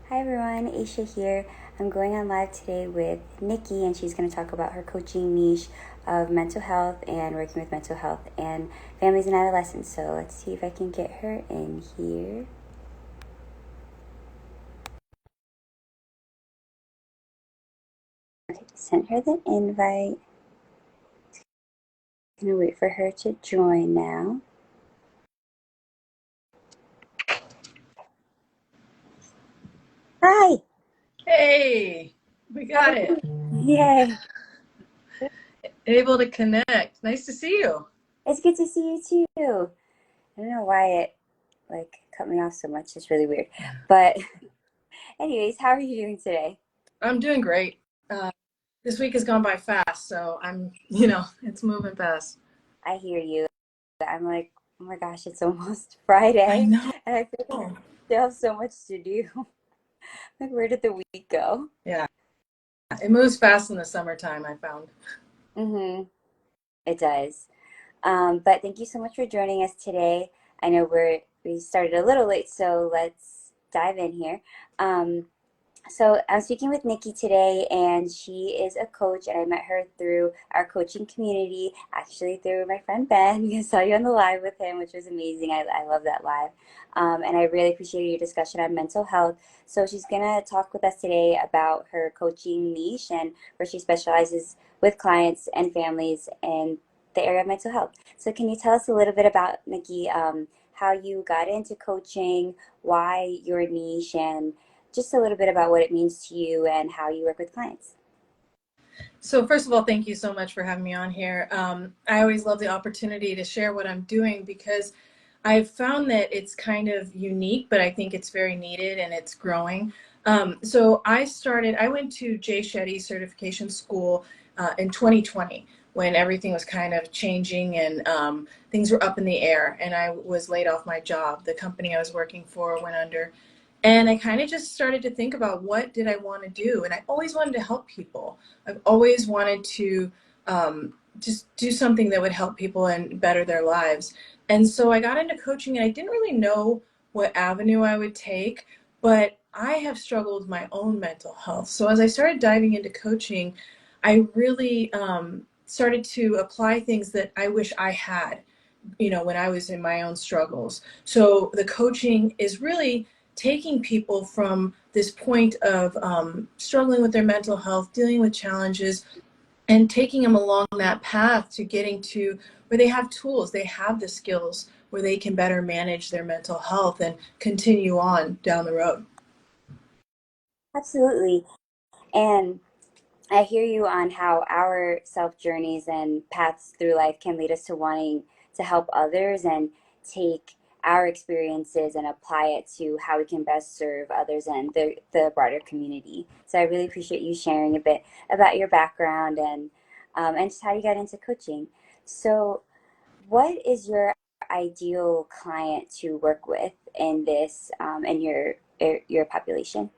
Hi everyone, Aisha here. I'm going on live today with Nikki, and she's going to talk about her coaching niche of mental health and working with mental health and families and adolescents. So let's see if I can get her in here. Okay, sent her the invite. I'm going to wait for her to join now. Hi! Hey, we got it. Yay! Able to connect. Nice to see you. It's good to see you too. I don't know why it cut me off so much. It's really weird. But anyways, how are you doing today? I'm doing great. Uh, this week has gone by fast, so it's moving fast. I hear you. I'm like, oh my gosh, it's almost I Friday, know. and I feel like I still have so much to do. Like, where did the week go? Yeah, it moves fast in the summertime, I found. Mm-hmm. It does. But thank you so much for joining us today. I know we started a little late, so let's dive in here. Um, So I'm speaking with Nikki today, and she is a coach, and I met her through our coaching community, actually through my friend Ben. I saw you on the live with him, which was amazing. I love that live. And I really appreciated your discussion on mental health. So she's going to talk with us today about her coaching niche and where she specializes with clients and families in the area of mental health. So can you tell us a little bit about, Nikki, how you got into coaching, why your niche, and just a little bit about what it means to you and how you work with clients. So first of all, thank you so much for having me on here. I always love the opportunity to share what I'm doing because I've found that it's kind of unique, but I think it's very needed and it's growing. I went to Jay Shetty Certification School in 2020 when everything was kind of changing and things were up in the air, and I was laid off my job. The company I was working for went under. And I kind of just started to think about what did I want to do. And I always wanted to help people. I've always wanted to just do something that would help people and better their lives. And so I got into coaching, and I didn't really know what avenue I would take, but I have struggled with my own mental health. So as I started diving into coaching, I really started to apply things that I wish I had, when I was in my own struggles. So the coaching is really taking people from this point of struggling with their mental health, dealing with challenges, and taking them along that path to getting to where they have tools, they have the skills where they can better manage their mental health and continue on down the road. Absolutely. And I hear you on how our self journeys and paths through life can lead us to wanting to help others and take our experiences and apply it to how we can best serve others and the broader community. So I really appreciate you sharing a bit about your background and just how you got into coaching. So, what is your ideal client to work with in this in your population?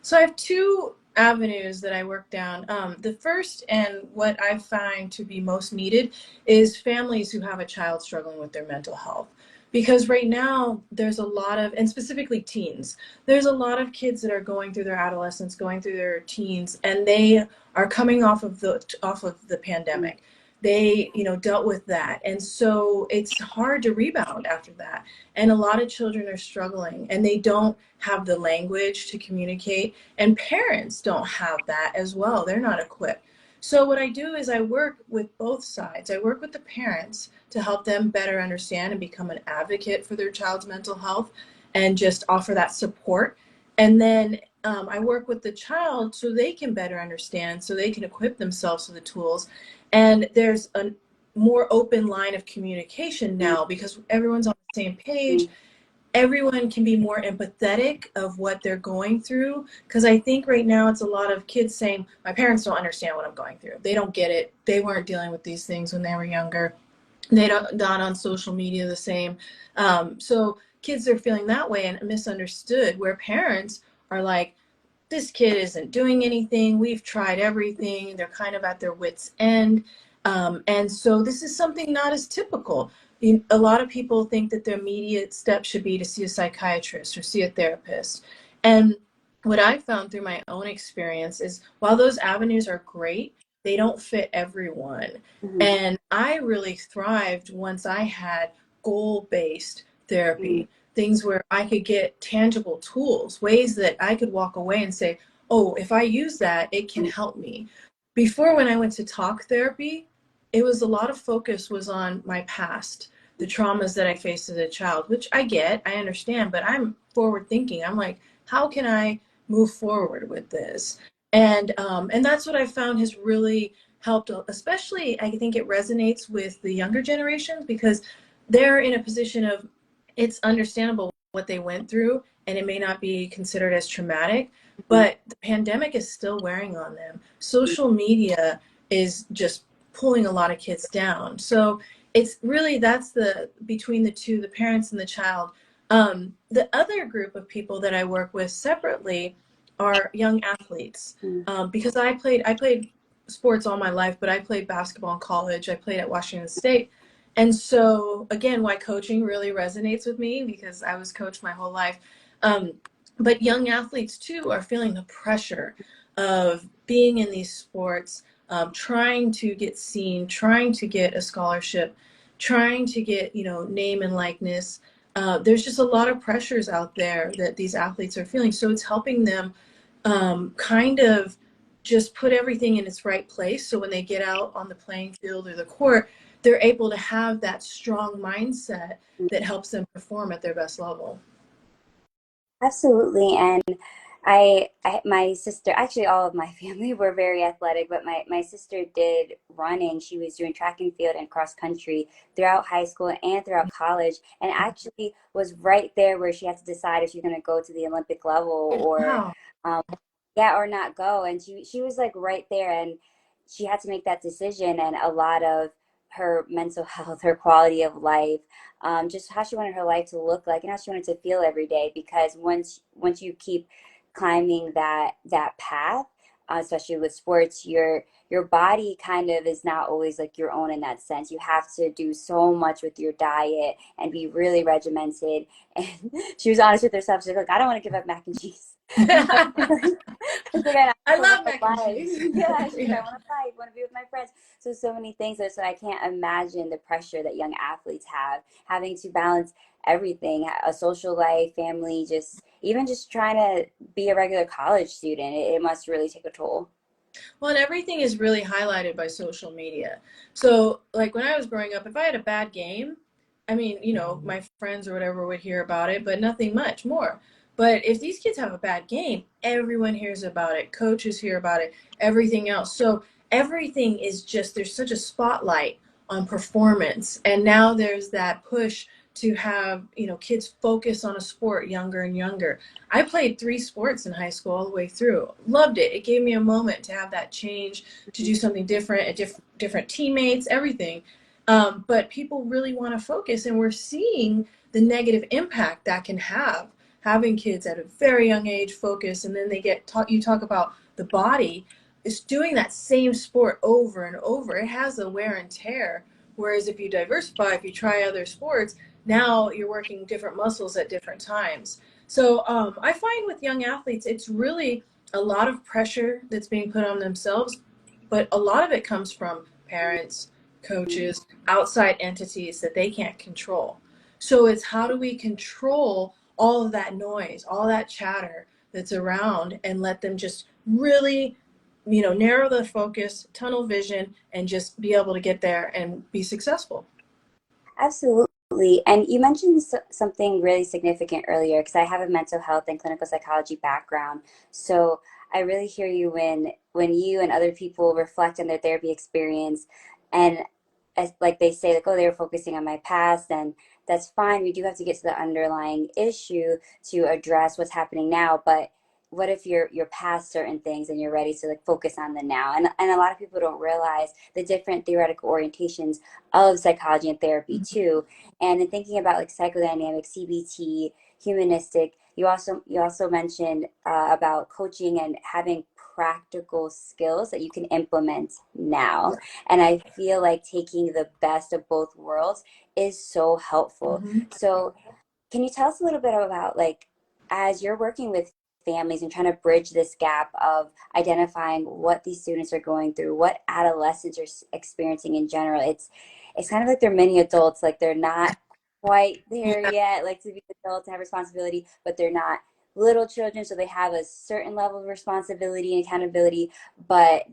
So I have two avenues that I work down. The first, and what I find to be most needed, is families who have a child struggling with their mental health. Because right now, there's a lot of, and specifically teens, there's a lot of kids that are going through their adolescence, going through their teens, and they are coming off of the pandemic. They, dealt with that, and so it's hard to rebound after that. And a lot of children are struggling, and they don't have the language to communicate, and parents don't have that as well. They're not equipped. So what I do is I work with both sides. I work with the parents to help them better understand and become an advocate for their child's mental health and just offer that support. And then I work with the child so they can better understand, so they can equip themselves with the tools. And there's a more open line of communication now because everyone's on the same page. Everyone can be more empathetic of what they're going through, because I think right now it's a lot of kids saying my parents don't understand what I'm going through, they don't get it, they weren't dealing with these things when they were younger, they don't not on social media the same. So kids are feeling that way and misunderstood, where parents are like, this kid isn't doing anything. We've tried everything. They're kind of at their wits' end. And so this is something not as typical. A lot of people think that their immediate step should be to see a psychiatrist or see a therapist. And what I found through my own experience is while those avenues are great, they don't fit everyone. Mm-hmm. And I really thrived once I had goal based therapy, things where I could get tangible tools, ways that I could walk away and say, oh, if I use that, it can help me. Before, when I went to talk therapy, it was a lot of focus was on my past, the traumas that I faced as a child, which I get, I understand, but I'm forward thinking. I'm like, how can I move forward with this? And that's what I found has really helped. Especially, I think it resonates with the younger generations because they're in a position of it's understandable what they went through, and it may not be considered as traumatic, Mm-hmm. but the pandemic is still wearing on them. Social media is just pulling a lot of kids down. So it's really that's the between the two, the parents and the child. The other group of people that I work with separately are young athletes because I played sports all my life, but I played basketball in college. I played at Washington State, and so again, why coaching really resonates with me because I was coached my whole life. Um, but young athletes too are feeling the pressure of being in these sports, trying to get seen, trying to get a scholarship, trying to get name and likeness. There's just a lot of pressures out there that these athletes are feeling. So it's helping them kind of just put everything in its right place. So when they get out on the playing field or the court, they're able to have that strong mindset that helps them perform at their best level. Absolutely. And my sister, actually all of my family were very athletic, but my sister did running. She was doing track and field and cross country throughout high school and throughout college, and actually was right there where she had to decide if she's going to go to the Olympic level or, Wow. um, yeah, or not go. And she was like right there, and she had to make that decision, and a lot of her mental health, her quality of life, just how she wanted her life to look like and how she wanted to feel every day. Because once you keep climbing that path, especially with sports, your body kind of is not always like your own in that sense. You have to do so much with your diet and be really regimented. And she was honest with herself. She's like, I don't want to give up mac and cheese. She's like, I I want love a mac and life. cheese. Yeah, she's like, I Yeah. want a life, I want to be with my friends. So many things. So I can't imagine the pressure that young athletes have, having to balance everything, a social life, family, just even just trying to be a regular college student. It must really take a toll. Well, and everything is really highlighted by social media. So, like when I was growing up, if I had a bad game, I mean, my friends or whatever would hear about it, but nothing much more. But if these kids have a bad game, everyone hears about it. Coaches hear about it, everything else. So, everything is just, there's such a spotlight on performance. And now there's that push to have, kids focus on a sport younger and younger. I played 3 sports in high school all the way through. Loved it. It gave me a moment to have that change, to do something different, different teammates, everything. But people really want to focus, and we're seeing the negative impact that can have having kids at a very young age focus, and then they get taught. You talk about the body is doing that same sport over and over. It has a wear and tear. Whereas if you diversify, if you try other sports, now you're working different muscles at different times. So I find with young athletes, it's really a lot of pressure that's being put on themselves, but a lot of it comes from parents, coaches, outside entities that they can't control. So it's how do we control all of that noise, all that chatter that's around, and let them just really, narrow the focus, tunnel vision, and just be able to get there and be successful. Absolutely. And you mentioned something really significant earlier because I have a mental health and clinical psychology background. So I really hear you when you and other people reflect on their therapy experience, and as like they say, like, oh, they were focusing on my past, and that's fine. We do have to get to the underlying issue to address what's happening now. But what if you're past certain things and you're ready to like focus on the now? And a lot of people don't realize the different theoretical orientations of psychology and therapy too. And in thinking about like psychodynamic, CBT, humanistic, you also mentioned about coaching and having practical skills that you can implement now. And I feel like taking the best of both worlds is so helpful. Mhm. So can you tell us a little bit about, like, as you're working with families and trying to bridge this gap of identifying what these students are going through, what adolescents are experiencing in general. It's kind of like they're mini adults, like they're not quite there Yeah. yet, like to be adults have responsibility, but they're not little children, so they have a certain level of responsibility and accountability, but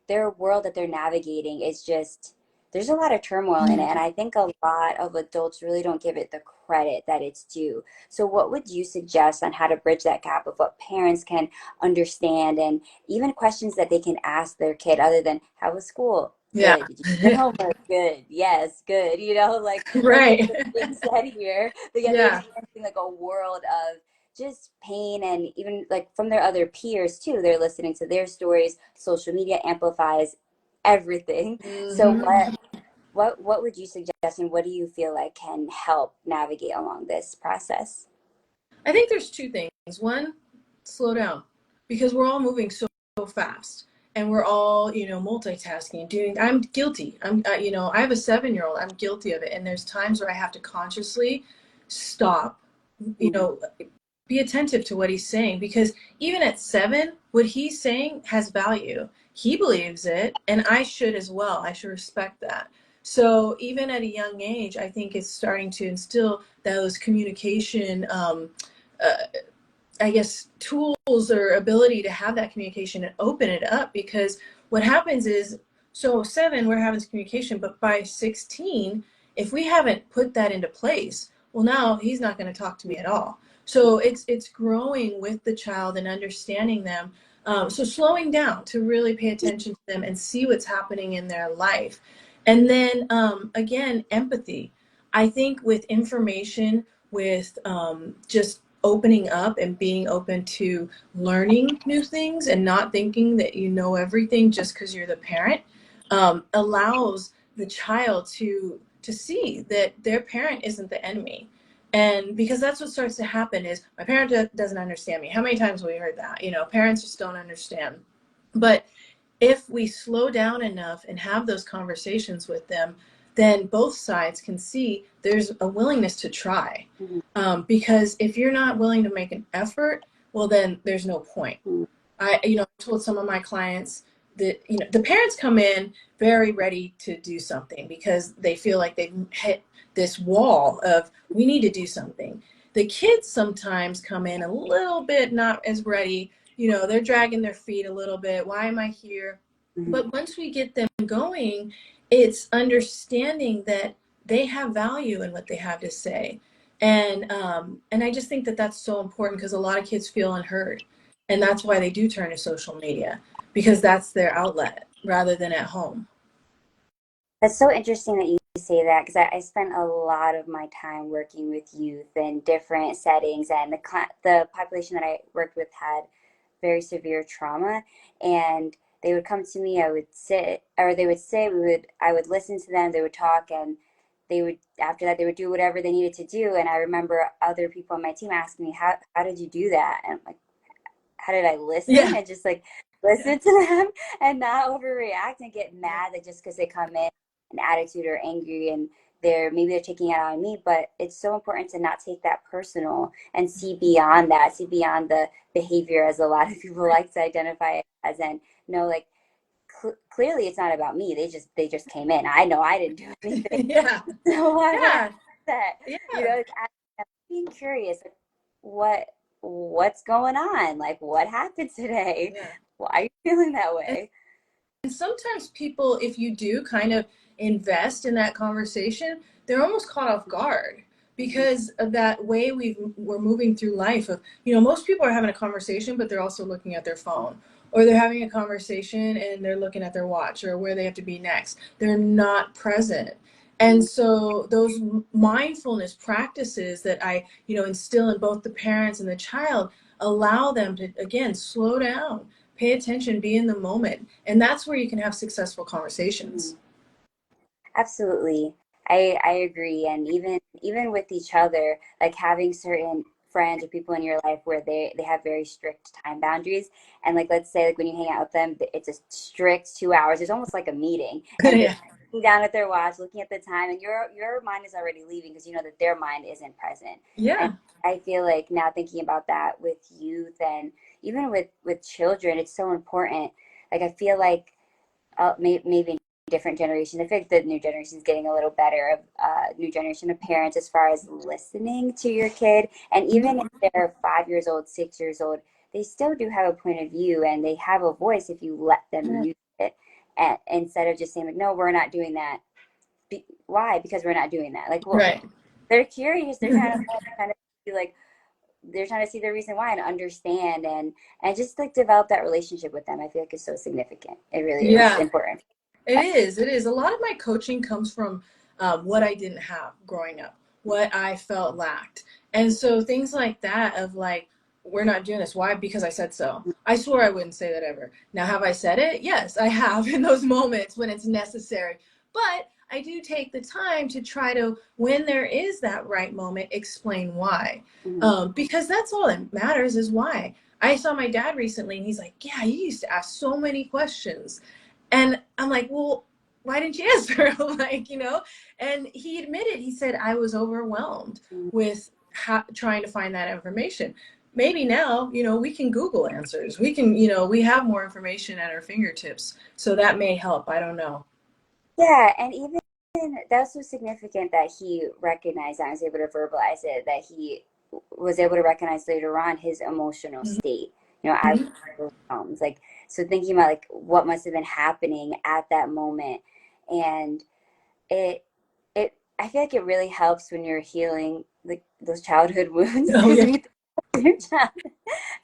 their world that they're navigating is just there's a lot of turmoil in it, and I think a lot of adults really don't give it the credit that it's due. So what would you suggest on how to bridge that gap of what parents can understand and even questions that they can ask their kid other than how was school? Yeah. Good. Did you do your homework? Good. Yes, good. Like Right. what's being said here. But yet they're Yeah. experiencing like a world of just pain, and even like from their other peers too. They're listening to their stories. Social media amplifies everything. So Hmm. what would you suggest, and what do you feel like can help navigate along this process? I think there's two things. One, slow down because we're all moving so fast and we're all, multitasking, doing, I'm guilty. I have a 7-year-old, I'm guilty of it. And there's times where I have to consciously stop, you Mm-hmm. know, be attentive to what he's saying because even at 7, what he's saying has value. He believes it, and I should as well. I should respect that. So even at a young age, I think it's starting to instill those communication, uh, I guess, tools or ability to have that communication and open it up because what happens is, so 7, we're having this communication, but by 16, if we haven't put that into place, well, now he's not going to talk to me at all. So it's growing with the child and understanding them. So slowing down to really pay attention to them and see what's happening in their life. And then again, empathy. I think with information, with just opening up and being open to learning new things and not thinking that you know everything just because you're the parent allows the child to see that their parent isn't the enemy. And because that's what starts to happen is my parent doesn't understand me. How many times have we heard that? Parents just don't understand. But if we slow down enough and have those conversations with them, then both sides can see there's a willingness to try. Because if you're not willing to make an effort, well, then there's no point. I told some of my clients that, the parents come in very ready to do something because they feel like they've hit this wall of, we need to do something. The kids sometimes come in a little bit not as ready. They're dragging their feet a little bit. Why am I here? Mm-hmm. But once we get them going, it's understanding that they have value in what they have to say. And I just think that that's so important because a lot of kids feel unheard. And that's why they do turn to social media because that's their outlet rather than at home. That's so interesting that you say that, because I spent a lot of my time working with youth in different settings, and the population that I worked with had very severe trauma, and they would come to me. I would sit, or they would sit. I would listen to them. They would talk, and they would after that they would do whatever they needed to do. And I remember other people on my team asking me, how did you do that? And I'm like, how did I listen Yeah. and just like listen to them and not overreact and get mad that just because they come in an attitude or angry, and they're taking it out on me. But it's so important to not take that personal and see beyond that, see beyond the behavior, as a lot of people like to identify it as, and no, like clearly it's not about me. They just came in. I know I didn't do anything. Yeah. So why would I Yeah. do that? Yeah. It's being curious, like, what's going on? Like, what happened today? Yeah. Why are you feeling that And way? sometimes people, if you do kind of invest in that conversation, they're almost caught off guard Mhm. because of that way we're moving through life of, most people are having a conversation, but they're also looking at their phone, or they're having a conversation and they're looking at their watch or where they have to be next. They're not present. And so those mindfulness practices that I, instill in both the parents and the child allow them to, again, slow down, pay attention, be in the moment. And that's where you can have successful conversations. Mhm. Absolutely. I agree. And even with each other, like having certain friends or people in your life where they have very strict time boundaries, and like let's say like when you hang out with them, it's a strict 2 hours. It's almost like a meeting, and Yeah. looking down at their watch, looking at the time, and your mind is already leaving because you know that their mind isn't present. And Yeah. I feel like now thinking about that with youth and even with children, it's so important. Like I feel like maybe different generations. I feel like the new generation is getting a little better of new generation of parents as far as listening to your kid. And even Mhm. if they're 5 years old, 6 years old, they still do have a point of view and they have a voice if you let them use it. And instead of just saying like, no, we're not doing that. Why? Because we're not doing that. Like, well, Right. they're curious. They're trying to learn, they're trying to be like they're trying to see the reason why and understand and just like develop that relationship with them. I feel like it's so significant. It really is Yeah. important. It is. It is. A lot of my coaching comes from what I didn't have growing up, what I felt lacked. And so things like that of like, we're not doing this. Why? Because I said so. I swore I wouldn't say that ever. Now, have I said it? Yes, I have in those moments when it's necessary. But I do take the time to try to, when there is that right moment, explain why. Mm-hmm. Because that's all that matters is why. I saw my dad recently and he's like, yeah, you used to ask so many questions. And I'm like, well, why didn't you answer? Like, and he admitted, he said, I was overwhelmed with trying to find that information. Maybe now, we can Google answers. We can, we have more information at our fingertips. So that may help. I don't know. Yeah, and even that's so significant that he recognized that and was able to verbalize it, that he was able to recognize later on his emotional state. You know, I was Mm-hmm. overwhelmed. Like, so thinking about like what must have been happening at that moment. And it, I feel like it really helps when you're healing like those childhood wounds Oh, because yeah. when you think about your child,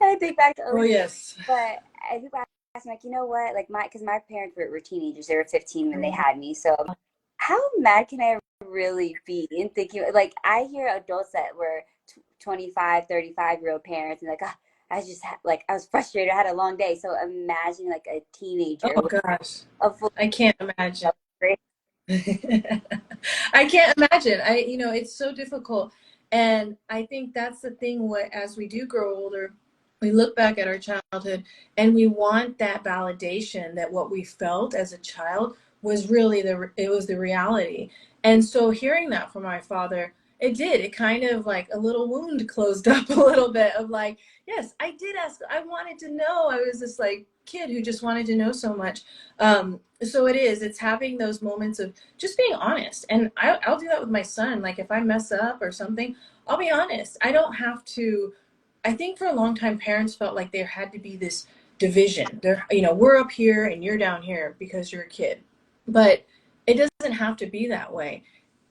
I think back to Oh, other things. yes. But I think back, I'm like, you know what? Like because my parents were teenagers. They were 15 when they had me. So how mad can I really be in thinking like I hear adults that were 25, 35-year-old parents and like, oh, I just like I was frustrated. I had a long day. So imagine like a teenager Oh, with gosh. a full I can't imagine. brain. I can't imagine. It's so difficult. And I think that's the thing, what as we do grow older, we look back at our childhood and we want that validation that what we felt as a child was really it was the reality. And so hearing that from my father, it kind of like a little wound closed up a little bit of like, yes, I did ask. I wanted to know. I was this like kid who just wanted to know so much. So it's having those moments of just being honest. And I'll do that with my son. Like if I mess up or something, I'll be honest. I don't have to. I think for a long time, parents felt like there had to be this division. We're up here and you're down here because you're a kid. But it doesn't have to be that way.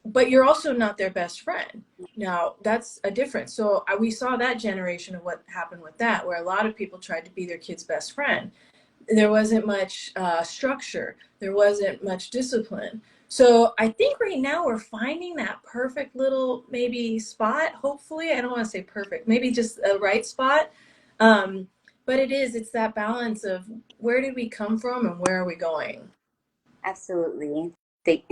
But you're also not their best friend. Now, that's a difference. So we saw that generation of what happened with that, where a lot of people tried to be their kid's best friend. There wasn't much structure. There wasn't much discipline. So I think right now we're finding that perfect little maybe spot. Hopefully, I don't want to say perfect, maybe just a right spot. Um, but it's that balance of where did we come from and where are we going? Absolutely. They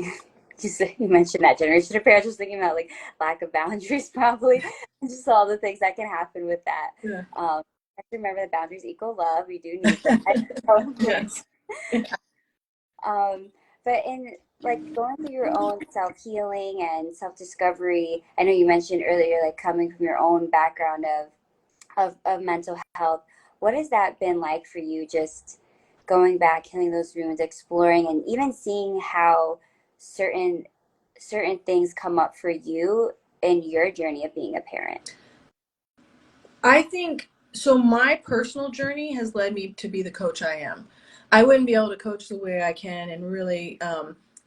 just you mentioned that generation of parents just thinking about like lack of boundaries probably and just all the things that can happen with that. Yeah. I have to remember that boundaries equal love. We do need that. So, Yes. um, but in like going through your own self healing and self discovery, I know you mentioned earlier like coming from your own background of mental health. What has that been like for you? Just going back, healing those wounds, exploring, and even seeing how certain things come up for you in your journey of being a parent. I think so. My personal journey has led me to be the coach I am. I wouldn't be able to coach the way I can and really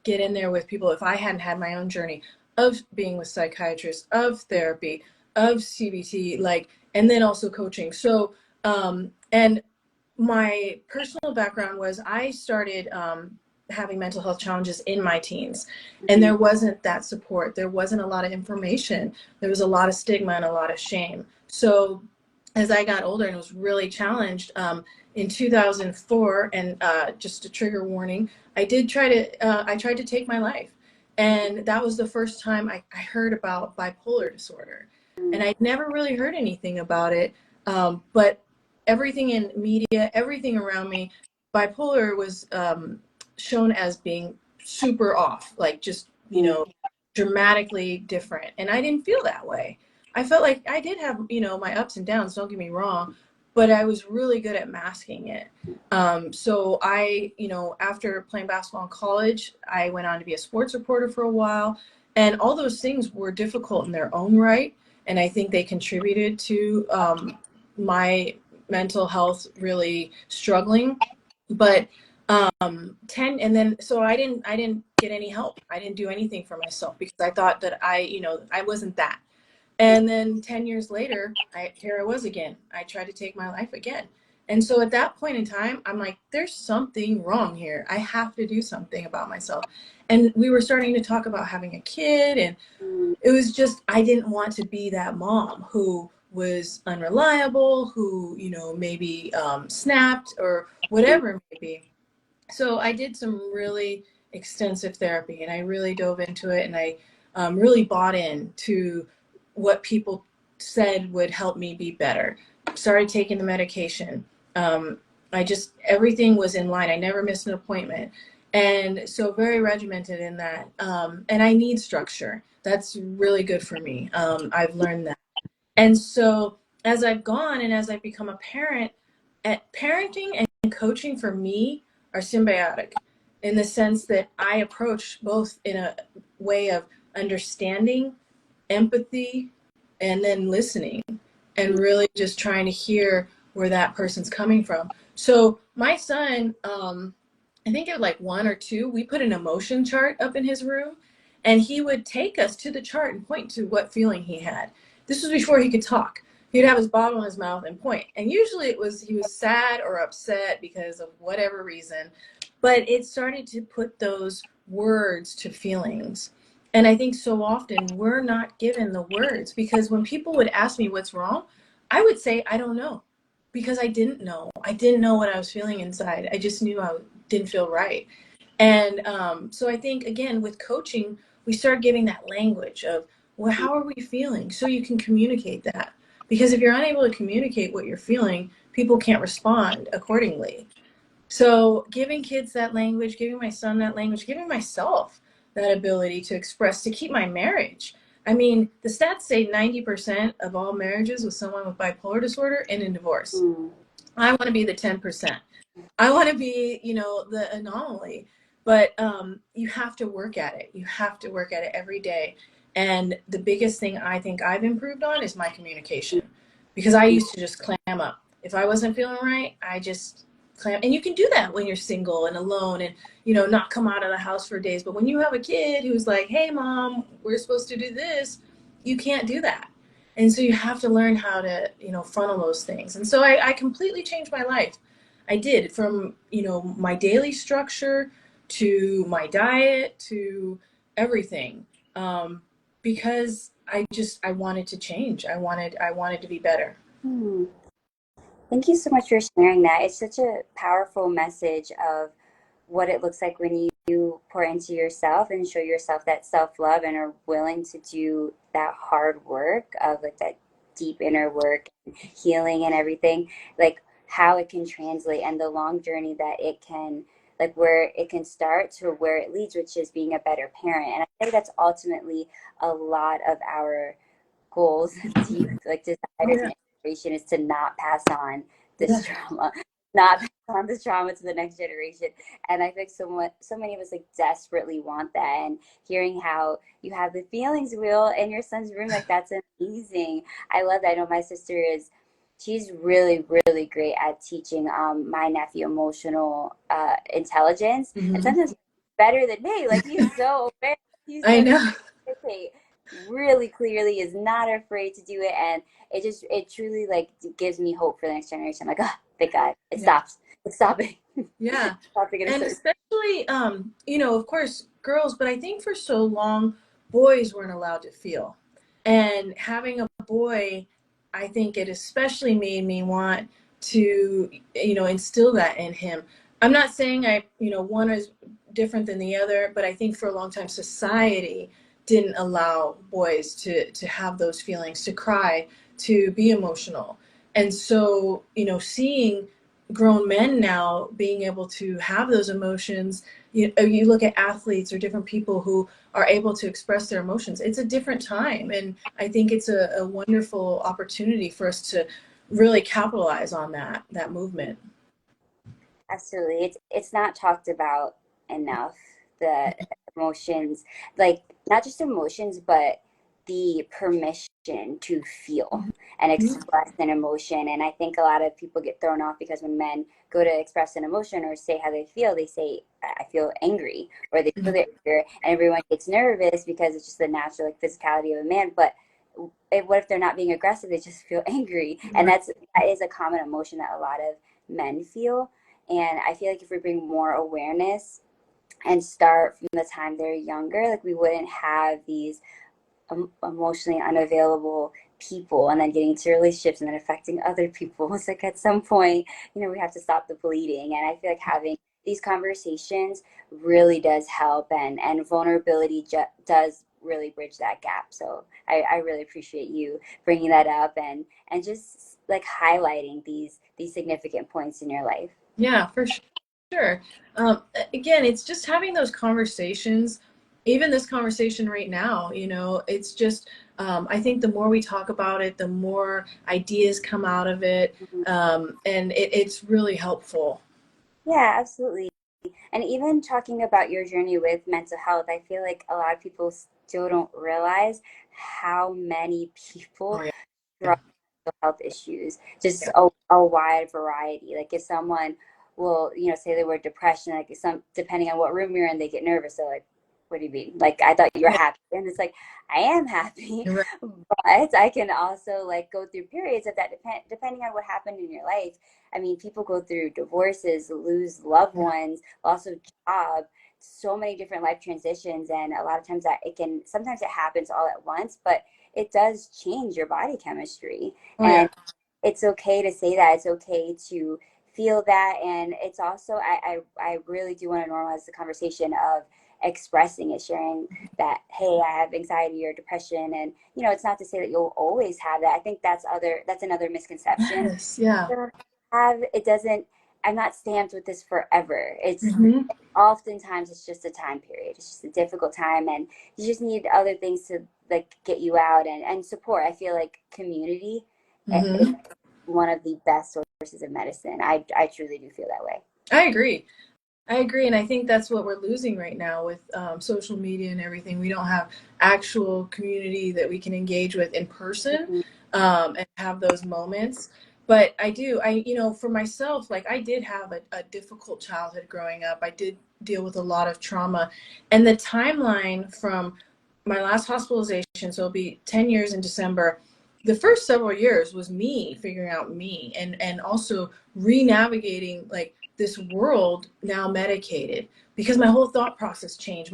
get in there with people if I hadn't had my own journey of being with psychiatrists, of therapy, of CBT, and then also coaching. So, and my personal background was I started having mental health challenges in my teens, and Mhm. there wasn't that support. There wasn't a lot of information. There was a lot of stigma and a lot of shame. So as I got older and was really challenged, in 2004, and just a trigger warning, I tried to take my life. And that was the first time I heard about bipolar disorder. And I'd never really heard anything about it. But everything in media, everything around me, bipolar was shown as being super off, like just, you Mm, know, dramatically different. And I didn't feel that way. I felt like I did have, you know, my ups and downs, don't get me wrong, but I was really good at masking it. So I, you know, after playing basketball in college, I went on to be a sports reporter for a while. And all those things were difficult in their own right. And I think they contributed to my mental health really struggling. But 10 and then so I didn't get any help. I didn't do anything for myself because I thought that I, you know, I wasn't that. And then 10 years later, here I was again. I tried to take my life again. And so at that point in time, I'm like, there's something wrong here. I have to do something about myself. And we were starting to talk about having a kid, and mm, it was just, I didn't want to be that mom who was unreliable, who, you know, maybe snapped or mm, whatever it may be. So I did some really extensive therapy, and I really dove into it, and I really bought in to what people said would help me be better. Started taking the medication. Um, I just, everything was in line. I never missed an appointment. And so very regimented in that. And I need structure. That's really good for me. I've learned that. And so as I've gone and as I've become a parent, at parenting and coaching for me are symbiotic in the sense that I approach both in a way of understanding, empathy, and then listening and mm, really just trying to hear where that person's coming from. So my son, I think at like 1 or 2, we put an emotion chart up in his room, and he would take us to the chart and point to what feeling he had. This was before he could talk. He'd have his bottle in his mouth and point. And usually it was he was sad or upset because of whatever reason. But it started to put those words to feelings. And I think so often we're not given the words, because when people would ask me what's wrong, I would say, I don't know, because I didn't know. I didn't know what I was feeling inside. I just knew I didn't feel right. And so I think, again, with coaching, we start giving that language of, well, how are we feeling? So you can communicate that. Because if you're unable to communicate what you're feeling, people can't respond accordingly. So giving kids that language, giving my son that language, giving myself that ability to express, to keep my marriage. I mean, the stats say 90% of all marriages with someone with bipolar disorder end in divorce. mm, I want to be the 10%. I want to be, you know, the anomaly. But you have to work at it. You have to work at it every day. And the biggest thing I think I've improved on is my communication, because I used to just clam up. If I wasn't feeling right, I just clam. And you can do that when you're single and alone and, you know, not come out of the house for days. But when you have a kid who's like, hey, mom, we're supposed to do this, you can't do that. And so you have to learn how to, you know, funnel those things. And so I completely changed my life. I did, from, you know, my daily structure to my diet to everything, um, because I wanted to change. I wanted to be better. mm. Thank you so much for sharing that. It's such a powerful message of what it looks like when you pour into yourself and show yourself that self love and are willing to do that hard work of like that deep inner work, healing and everything, like how it can translate and the long journey that it can, like where it can start to where it leads, which is being a better parent. And I think that's ultimately a lot of our goals, deep like desires Yeah, and aspiration is to not pass on this yeah, trauma, not pass on this trauma to the next generation. And I think so many of us like desperately want that. And hearing how you have the feelings wheel in your son's room, like that's amazing. I love that. I know my sister is. She's really, really great at teaching my nephew emotional intelligence, and hmm, sometimes better than me. Like he's so aware. He's I so know. really clearly is not afraid to do it, and it truly like gives me hope for the next generation. I'm like, oh, thank God it Yeah, stops, it's stopping. yeah. Stopping at a And certain. especially, you know, of course, girls, but I think for so long, boys weren't allowed to feel. And having a boy, I think it especially made me want to, you know, instill that in him. I'm not saying you know, one is different than the other, but I think for a long time, society didn't allow boys to have those feelings, to cry, to be emotional. And so, you know, seeing grown men now being able to have those emotions. You look at athletes or different people who are able to express their emotions. It's a different time, and I think it's a wonderful opportunity for us to really capitalize on that movement. Absolutely. It's not talked about enough. The emotions, like not just emotions, but the permission to feel and Mhm. express an emotion. And I think a lot of people get thrown off because when men go to express an emotion or say how they feel, they say, I feel angry, or they feel Mhm. their anger, and everyone gets nervous because it's just the natural like physicality of a man. But what if they're not being aggressive? They just feel angry, and Right. that is a common emotion that a lot of men feel. And I feel like if we bring more awareness and start from the time they're younger, like we wouldn't have these emotionally unavailable people and then getting into relationships and then affecting other people. It's like at some point, we have to stop the bleeding. And I feel like having these conversations really does help, and vulnerability does really bridge that gap. So I really appreciate you bringing that up, and just like highlighting these significant points in your life. Yeah, for sure. Again, it's just having those conversations, even this conversation right now, it's just, I think the more we talk about it, the more ideas come out of it. Mhm. And it's really helpful. Yeah, absolutely. And even talking about your journey with mental health, I feel like a lot of people still don't realize how many Oh, people yeah. struggle with mental health issues. Just Yeah. a wide variety. Like if someone will, say the word depression, like some depending on what room you're in, they get nervous. So like, what do you mean? Like I thought you were Yeah. happy, and it's like I am happy, You're right. but I can also like go through periods of that depending on what happened in your life. I mean, people go through divorces, lose loved Yeah. ones, loss of job, so many different life transitions, and a lot of times that it can sometimes it happens all at once, but it does change your body chemistry. Oh, And yeah. it's okay to say that. It's okay to feel that. And it's also, I really do want to normalize the conversation of expressing it, sharing that, hey, I have anxiety or depression. And, it's not to say that you'll always have that. I think that's another misconception. Yes. Yeah. It doesn't, I'm not stamped with this forever. It's Hmm. oftentimes it's just a time period. It's just a difficult time, and you just need other things to like get you out, and support. I feel like community is Hmm. one of the best sources of medicine. I truly do feel that way. I agree. I agree, and I think that's what we're losing right now with social media and everything. We don't have actual community that we can engage with in person, Mhm. and have those moments. But for myself, like I did have a difficult childhood growing up. I did deal with a lot of trauma, and the timeline from my last hospitalization, so it'll be 10 years in December. The first several years was me figuring out me, and also re-navigating like this world now medicated, because my whole thought process changed.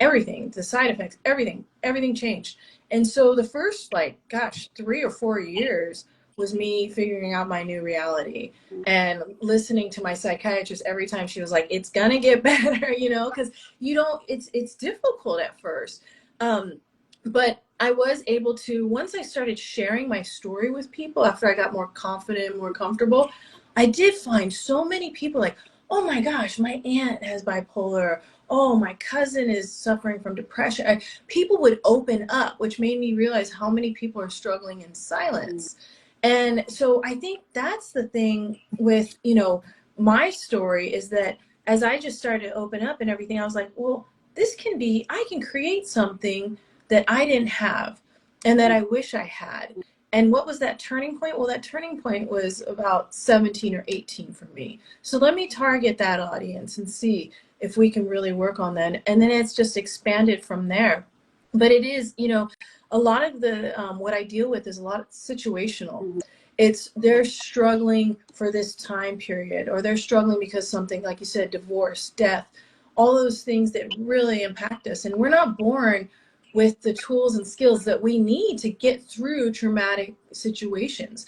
Everything, the side effects, everything changed. And so the first, like, gosh, 3 or 4 years was me figuring out my new reality and listening to my psychiatrist every time she was like, it's gonna get better, because you don't, it's difficult at first. Um, but I was able to, once I started sharing my story with people after I got more confident, more comfortable, I did find so many people like, oh my gosh, my aunt has bipolar. Oh, my cousin is suffering from depression. People would open up, which made me realize how many people are struggling in Mhm. silence. And so I think that's the thing with, my story is that as I just started to open up and everything, I was like, well, I can create something that I didn't have and that I wish I had. And what was that turning point? Well, that turning point was about 17 or 18 for me. So let me target that audience and see if we can really work on that. And then it's just expanded from there. But it is, a lot of the what I deal with is a lot of situational. Mhm. It's they're struggling for this time period, or they're struggling because something, like you said, divorce, death, all those things that really impact us. And we're not born with the tools and skills that we need to get through traumatic situations.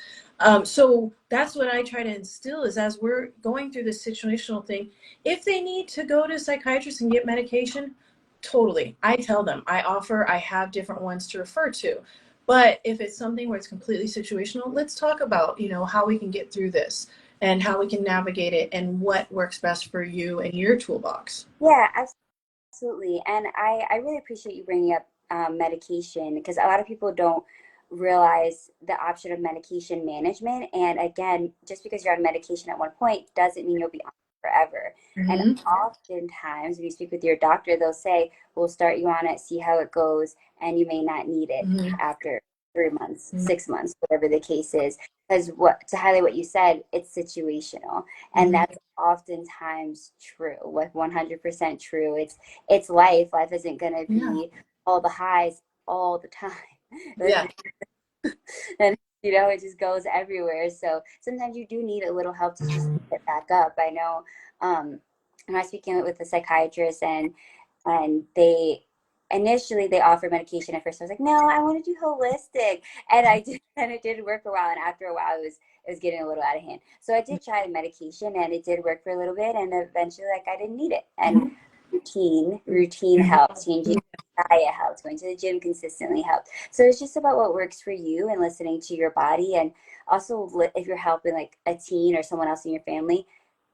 So that's what I try to instill is, as we're going through this situational thing, if they need to go to a psychiatrist and get medication, totally. I tell them, I have different ones to refer to. But if it's something where it's completely situational, let's talk about, how we can get through this. and how we can navigate it and what works best for you and your toolbox. Yeah, absolutely. And I really appreciate you bringing up medication because a lot of people don't realize the option of medication management. And again, just because you're on medication at one point doesn't mean you'll be on it forever. And Mm-hmm. oftentimes, when you speak with your doctor, they'll say, we'll start you on it, see how it goes, and you may not need it Mm-hmm. after 3 months, 6 months, whatever the case is. Because what to highlight what you said, it's situational. And Mm-hmm. that's oftentimes true, like 100% true. It's life. Life isn't gonna Yeah. be all the highs all the time. Yeah. And it just goes everywhere. So sometimes you do need a little help to just get back up. I know when I was speaking with a psychiatrist and they initially they offered medication at first. I was like, no, I want to do holistic. And I did, and it did work for a while. And after a while it was getting a little out of hand. So I did try the medication and it did work for a little bit and eventually like I didn't need it. And Mm-hmm. routine helps, changing diet helps, going to the gym consistently helps. So it's just about what works for you and listening to your body. And also if you're helping like a teen or someone else in your family,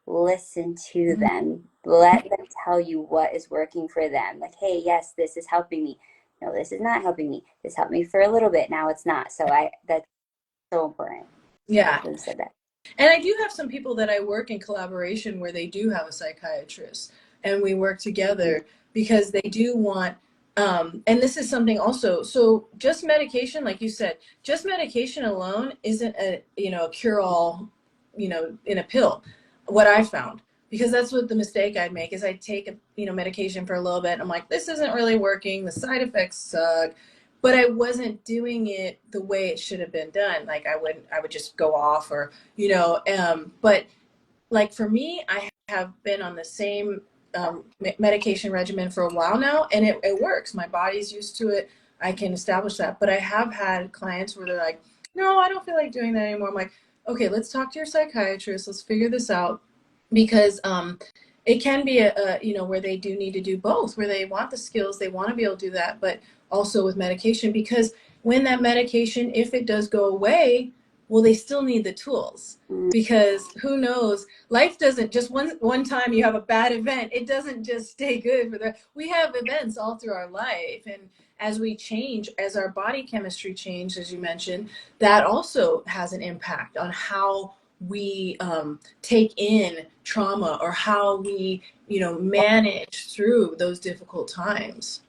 listen to Mm-hmm. them. Let them tell you what is working for them. Like, hey, yes, this is helping me. No, this is not helping me. This helped me for a little bit. Now it's not. So that's so important. So I Yeah. like that you said that. And I do have some people that I work in collaboration where they do have a psychiatrist and we work Mhm. together because they do want, and this is something also, so just medication, like you said, just medication alone isn't a cure all, in a pill, what I found. Because that's what the mistake I'd make is I take medication for a little bit. And I'm like, this isn't really working. The side effects suck, but I wasn't doing it the way it should have been done. Like I would just go off or but like for me, I have been on the same medication regimen for a while now, and it works. My body's used to it. I can establish that. But I have had clients where they're like, no, I don't feel like doing that anymore. I'm like, okay, let's talk to your psychiatrist. Let's figure this out because it can be where they do need to do both, where they want the skills, they want to be able to do that, but also with medication because when that medication, if it does go away, well, they still need the tools Mm. because who knows, life doesn't just one time you have a bad event, it doesn't just stay good for the we have events all through our life, and as we change, as our body chemistry change, as you mentioned, that also has an impact on how we take in trauma or how we manage through those difficult times.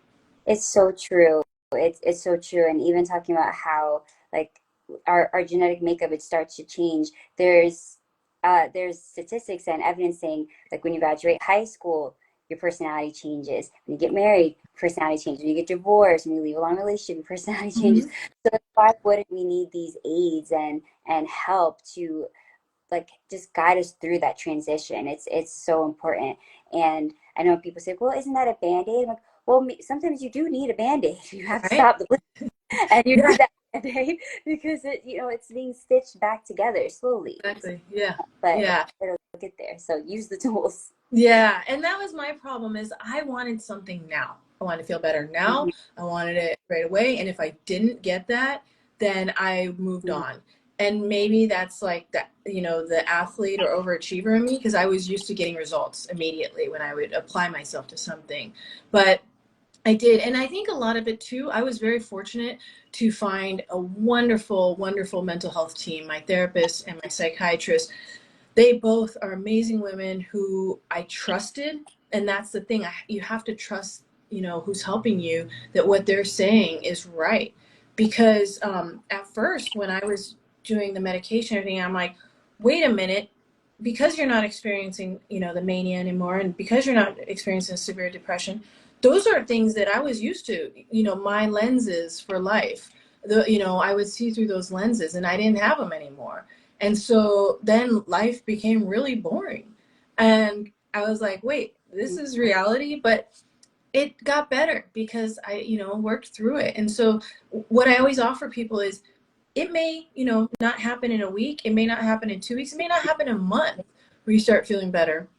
It's so true. It's so true. And even talking about how like our genetic makeup it starts to change. There's statistics and evidence saying like when you graduate high school, your personality changes. When you get married, personality changes. When you get divorced, when you leave a long relationship, your personality changes. Mm-hmm. So why wouldn't we need these aids and help to like just guide us through that transition? It's so important. And I know people say, well, isn't that a band-aid? I'm like, well, sometimes you do need a band-aid. You have to Right. stop the bleeding and you Yeah. need that band-aid because it's being stitched back together slowly, Exactly. Yeah. but Yeah. it'll get there. So use the tools. Yeah, and that was my problem is I wanted something now. I wanted to feel better now. Mhm. I wanted it right away. And if I didn't get that, then I moved Mhm. on. And maybe that's like that, the athlete or overachiever in me, because I was used to getting results immediately when I would apply myself to something. But I did. And I think a lot of it too, I was very fortunate to find a wonderful, wonderful mental health team, my therapist and my psychiatrist. They both are amazing women who I trusted, and that's the thing, you have to trust who's helping you, that what they're saying is right. Because at first when I was doing the medication and everything, I'm like, wait a minute, because you're not experiencing the mania anymore, and because you're not experiencing severe depression, those are things that I was used to, my lenses for life, I would see through those lenses, and I didn't have them anymore. And so then life became really boring. And I was like, wait, this is reality. But it got better because I, worked through it. And so what I always offer people is it may, not happen in a week. It may not happen in 2 weeks. It may not happen in a month where you start feeling better.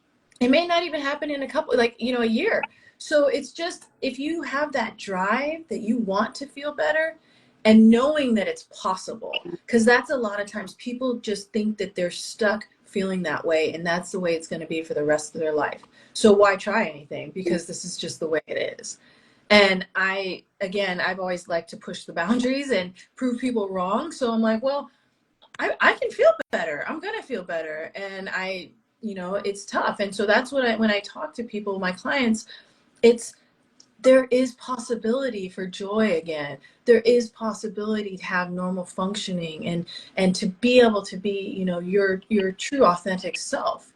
It may not even happen in a couple, like, a year. So it's just if you have that drive that you want to feel better and knowing that it's possible, because that's a lot of times people just think that they're stuck feeling that way, and that's the way it's going to be for the rest of their life. So why try anything? Because this is just the way it is. And I've always liked to push the boundaries and prove people wrong. So I'm like, well, I can feel better. I'm going to feel better. And it's tough. And so that's when I talk to people, my clients, it's, there is possibility for joy again. There is possibility to have normal functioning and to be able to be, your true authentic self.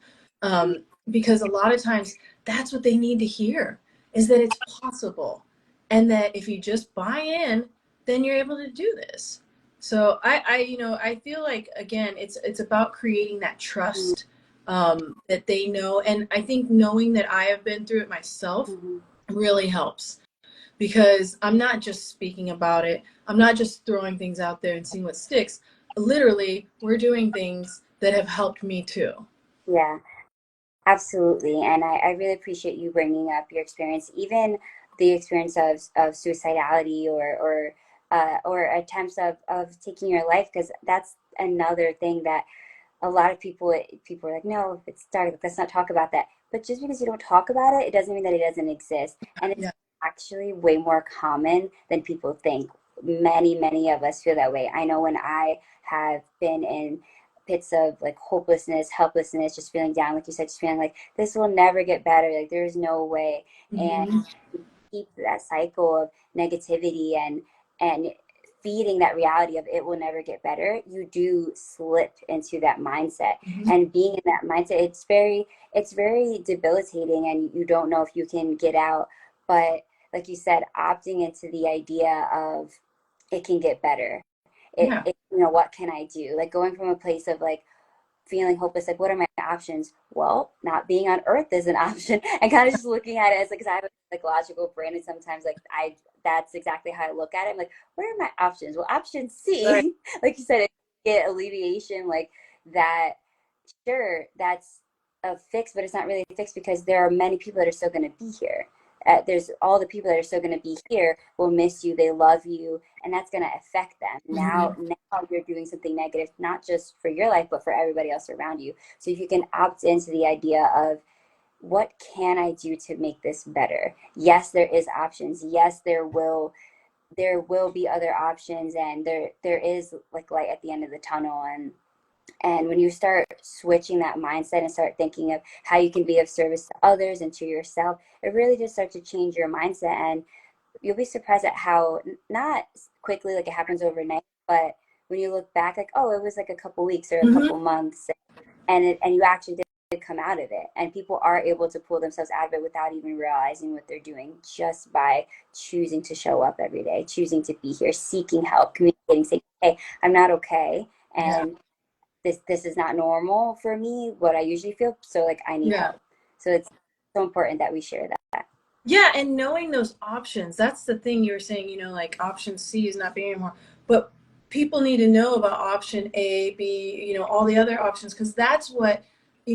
Because a lot of times that's what they need to hear, is that it's possible, and that if you just buy in, then you're able to do this. So I feel like, again, it's about creating that trust, that they know. And I think knowing that I have been through it myself Mm-hmm. really helps, because I'm not just speaking about it. I'm not just throwing things out there and seeing what sticks. Literally, we're doing things that have helped me too. Yeah. Absolutely. And I really appreciate you bringing up your experience, even the experience of suicidality or attempts of taking your life, because that's another thing that a lot of people are like, no, it's dark, let's not talk about that. But just because you don't talk about it, it doesn't mean that it doesn't exist. And it's Yeah. actually way more common than people think. Many of us feel that way. I know when I have been in pits of like hopelessness, helplessness, just feeling down, like you said, just feeling like this will never get better, like there's no way. And Mm-hmm. keep that cycle of negativity and feeding that reality of it will never get better, you do slip into that mindset. Mm-hmm. And being in that mindset, it's very debilitating, and you don't know if you can get out. But like you said, opting into the idea of it can get better. Yeah. What can I do? Like going from a place of like feeling hopeless, like what are my options? Well, not being on earth is an option. And kind of just looking at it as like, because I have a like logical brain, and sometimes like I that's exactly how I look at it. I'm like, what are my options? Well, option Right. C, like you said, get alleviation like that. Sure, that's a fix, but it's not really a fix because there are many people that are still going to be here. There's all the people that are still going to be here will miss you. They love you, and that's going to affect them. Mm-hmm. Now you're doing something negative, not just for your life, but for everybody else around you. So if you can opt into the idea of what can I do to make this better? Yes, there is options. Yes, there will be other options, and there is like light at the end of the tunnel. And when you start switching that mindset and start thinking of how you can be of service to others and to yourself, it really just starts to change your mindset. And you'll be surprised at how not quickly, like it happens overnight, but when you look back, like, oh, it was like a couple weeks or a Mm-hmm. couple months, and you actually did come out of it. And people are able to pull themselves out of it without even realizing what they're doing, just by choosing to show up every day, choosing to be here, seeking help, communicating, saying, hey, I'm not okay. Yeah. And this is not normal for me, what I usually feel. So like I need Yeah. help. So it's so important that we share that. Yeah, and knowing those options, that's the thing you were saying, like option C is not being anymore. But people need to know about option A, B, all the other options, because that's what,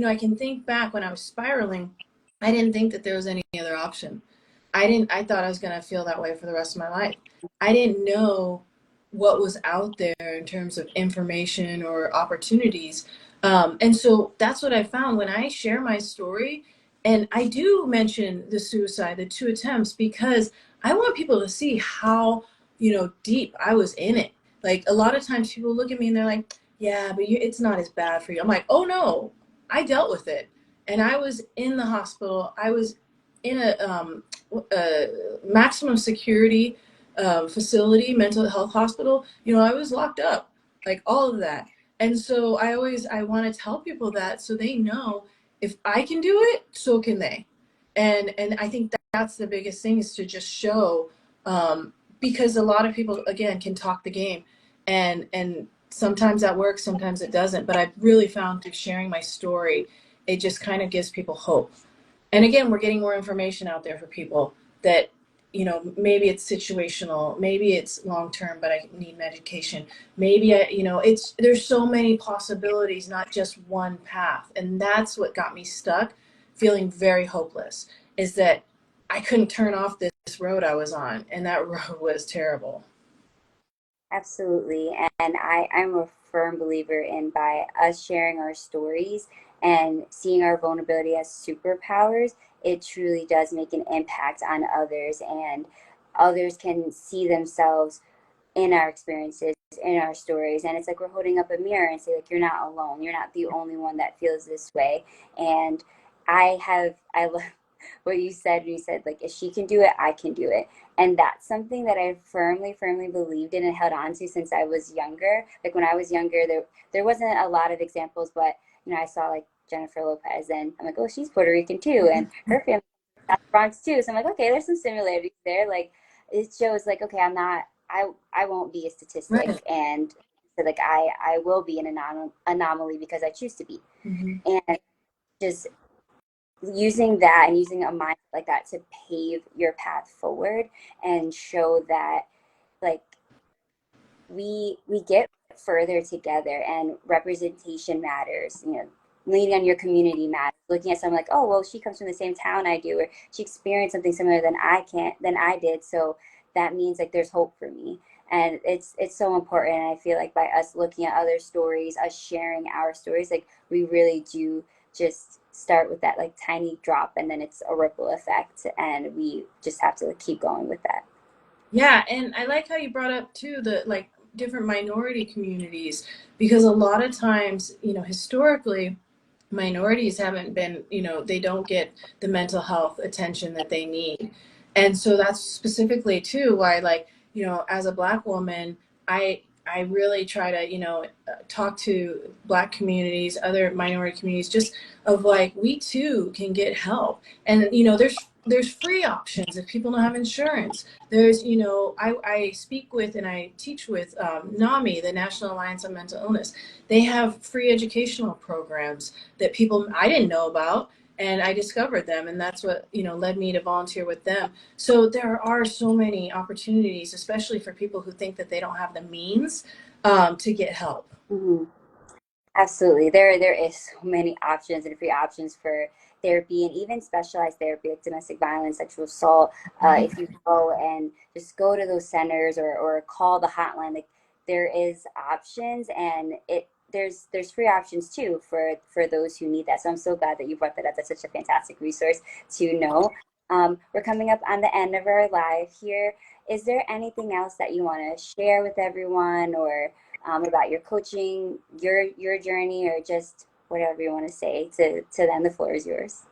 I can think back when I was spiraling, I didn't think that there was any other option. I thought I was going to feel that way for the rest of my life. I didn't know what was out there in terms of information or opportunities. And so that's what I found when I share my story. And I do mention the suicide, the two attempts, because I want people to see how, deep I was in it. Like a lot of times people look at me and they're like, yeah, but it's not as bad for you. I'm like, oh no, I dealt with it. And I was in the hospital. I was in a maximum security facility, mental health hospital. I was locked up, like all of that. And so I want to tell people that so they know, if I can do it, so can they. And I think that's the biggest thing, is to just show, because a lot of people, again, can talk the game, and sometimes that works, sometimes it doesn't. But I've really found through sharing my story, it just kind of gives people hope. And again, we're getting more information out there for people that, maybe it's situational, maybe it's long term, but I need medication. Maybe it's, there's so many possibilities, not just one path. And that's what got me stuck, feeling very hopeless, is that I couldn't turn off this road I was on, and that road was terrible. Absolutely. And I'm a firm believer in by us sharing our stories and seeing our vulnerability as superpowers, it truly does make an impact on others, and others can see themselves in our experiences, in our stories. And it's like we're holding up a mirror and say, like, you're not alone. You're not the only one that feels this way. And I love what you said when you said, like, if she can do it, I can do it. And that's something that I firmly believed in and held on to since I was younger. Like when I was younger, there wasn't a lot of examples, but I saw like Jennifer Lopez, and I'm like, oh, she's Puerto Rican too, and her family Bronx too. So I'm like, okay, there's some similarities there. Like it shows like, okay, I won't be a statistic, Right. and so like I will be an anomaly because I choose to be. Mm-hmm. And just using that and using a mind like that to pave your path forward and show that like we get further together, and representation matters. Leaning on your community matters. Looking at someone like, oh well, she comes from the same town I do, or she experienced something similar than I did, so that means like there's hope for me. And it's so important. And I feel like by us looking at other stories, us sharing our stories, like we really do just start with that like tiny drop, and then it's a ripple effect, and we just have to keep going with that. Yeah, and I like how you brought up too the like different minority communities, because a lot of times, historically minorities haven't been, they don't get the mental health attention that they need. And so that's specifically too why, like, as a Black woman, I really try to, talk to Black communities, other minority communities, just of like, we too can get help. And, there's free options if people don't have insurance. There's, I speak with and I teach with NAMI, the National Alliance on Mental Illness. They have free educational programs that people I didn't know about, and I discovered them, and that's what led me to volunteer with them. So there are so many opportunities, especially for people who think that they don't have the means to get help. Mhm. Absolutely. There is so many options and free options for therapy, and even specialized therapy like domestic violence, sexual assault. If you go and just go to those centers, or call the hotline, like there is options, and there's free options too for those who need that. So I'm so glad that you brought that up. That's such a fantastic resource to know. We're coming up on the end of our live here. Is there anything else that you want to share with everyone, or about your coaching, your journey, or just whatever you want to say to them? The floor is yours.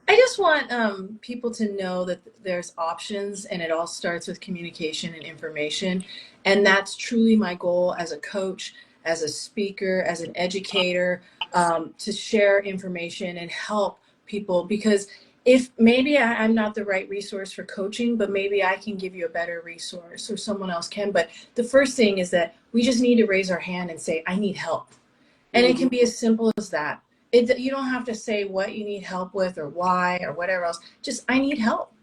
I just want people to know that there's options, and it all starts with communication and information. And that's truly my goal as a coach, as a speaker, as an educator, to share information and help people. Because if maybe I'm not the right resource for coaching, but maybe I can give you a better resource, or someone else can. But the first thing is that we just need to raise our hand and say, I need help. And it can Mm-hmm. be as simple as that. You don't have to say what you need help with or why or whatever else. Just, I need help.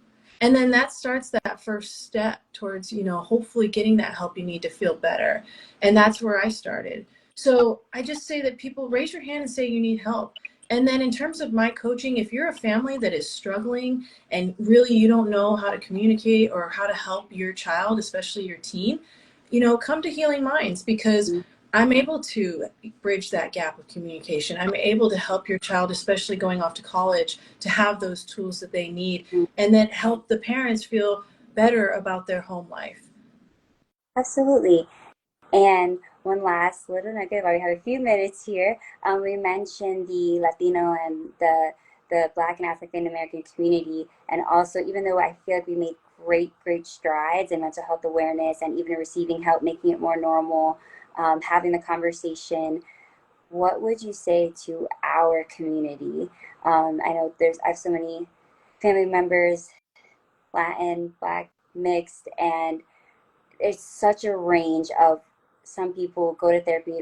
And then that starts that first step towards, hopefully getting that help you need to feel better. And that's where I started. So I just say that people raise your hand and say you need help. And then in terms of my coaching, if you're a family that is struggling and really you don't know how to communicate or how to help your child, especially your teen, come to Healing Minds, because I'm able to bridge that gap of communication. I'm able to help your child, especially going off to college, to have those tools that they need, and then help the parents feel better about their home life. Absolutely. And one last little nugget while we have a few minutes here. We mentioned the Latino and the Black and African American community, and also even though I feel like we made great strides in mental health awareness and even receiving help, making it more normal, having the conversation. What would you say to our community? I know I have so many family members, Latin, Black, mixed, and it's such a range of some people go to therapy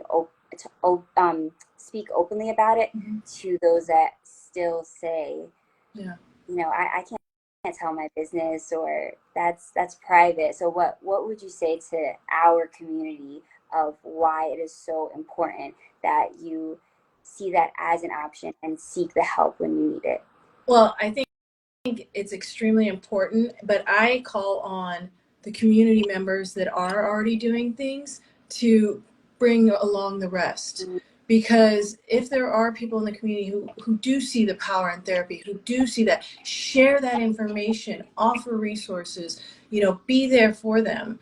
speak openly about it, Mhm. to those that still say, Yeah. I can't tell my business, or that's private. So what would you say to our community of why it is so important that you see that as an option and seek the help when you need it? Well, I think it's extremely important, but I call on the community members that are already doing things to bring along the rest. Mm. Because if there are people in the community who do see the power in therapy, who do see that, share that information, offer resources, be there for them,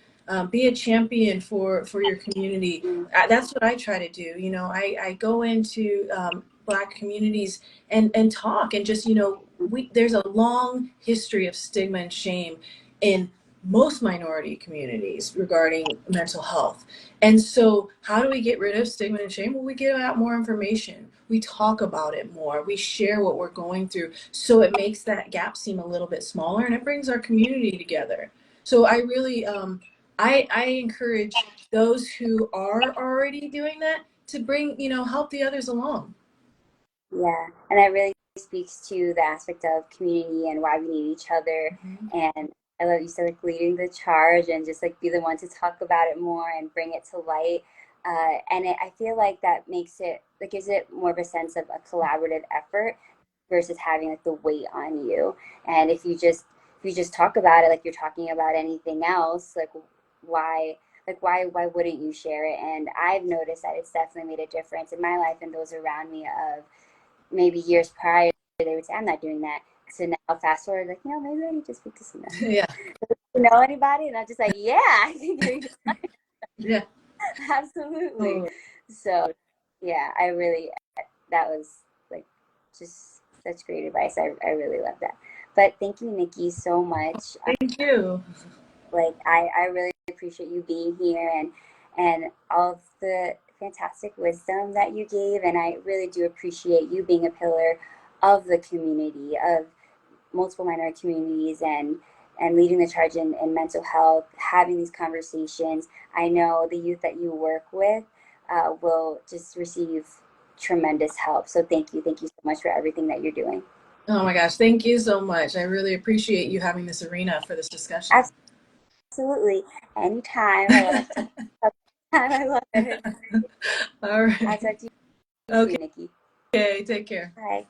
be a champion for your community. Mm. That's what I try to do. I go into Black communities and talk and just, there's a long history of stigma and shame in most minority communities regarding mental health. And so, how do we get rid of stigma and shame? Well, we give out more information. We talk about it more. We share what we're going through. So it makes that gap seem a little bit smaller, and it brings our community together. So I really, I encourage those who are already doing that to bring, help the others along. Yeah, and that really speaks to the aspect of community and why we need each other. Mhm. And I love you said like leading the charge and just like be the one to talk about it more and bring it to light. I feel like that makes it like gives it more of a sense of a collaborative effort versus having like the weight on you. And if you just talk about it like you're talking about anything else, why why wouldn't you share it? And I've noticed that it's definitely made a difference in my life and those around me of maybe years prior, they would say, I'm not doing that. So now, fast forward, like, maybe I need to speak to someone. Yeah, You know anybody? And I'm just like, yeah, I think you're yeah. absolutely. Oh, So, yeah, that was like just such great advice. I really love that. But thank you, Nikki, so much. thank you. I really appreciate you being here and all of the fantastic wisdom that you gave. And I really do appreciate you being a pillar of the community, of multiple minority communities and leading the charge in mental health, having these conversations. I know the youth that you work with will just receive tremendous help. So thank you. Thank you so much for everything that you're doing. Oh my gosh, thank you so much. I really appreciate you having this arena for this discussion. Absolutely. Anytime. I love to talk. I love it. All I'll right. talk to you Okay, soon, Nikki. take care. Bye.